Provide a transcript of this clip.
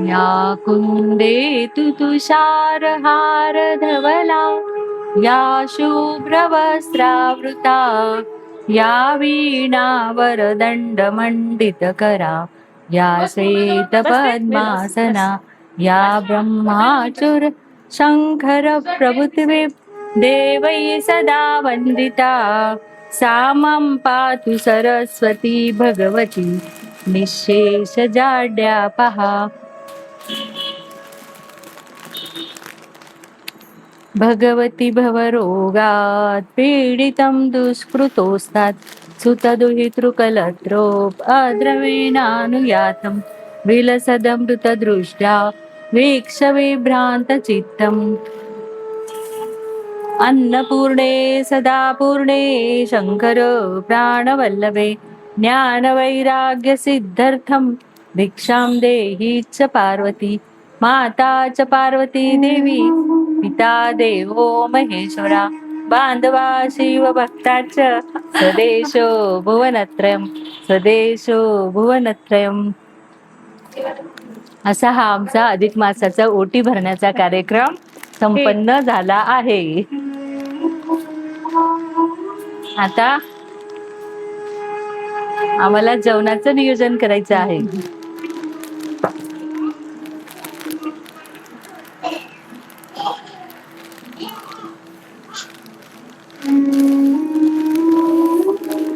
या कुंदे तुषारहार धवला, या शुभ्रवस्त्रावृता, या वीणावरदण्डमण्डितकरा, या श्वेतपद्मासना, या ब्रह्माचुर शङ्कर प्रभृतिभिः देवैः सदा वन्दिता, सा मां पातु सरस्वती भगवती निःशेषजाड्यापहा। भगवती भवरोगात् पीडितं दुष्कृतोस्तात्, सुतदुहितृकलत्रोप अद्रवेणानुयातं, विलसदमृतदृष्ट्या वीक्ष विभ्रान्तचित्तम्। अन्नपूर्णे सदा पूर्णे शङ्कर प्राणवल्लभे, ज्ञानवैराग्यसिद्धर्थं भिक्षां देहि च पार्वती, माता च पार्वती देवी, पिता देवो महेश्वरा, बांधवा शिवभक्ताच स्वदेशो भुवनत्रयम्, स्वदेशो भुवनत्रयम्। असा हा आमचा अधिक मासाचा ओटी भरण्याचा कार्यक्रम संपन्न झाला आहे। आता आम्हाला जेवणाचं नियोजन करायचं आहे।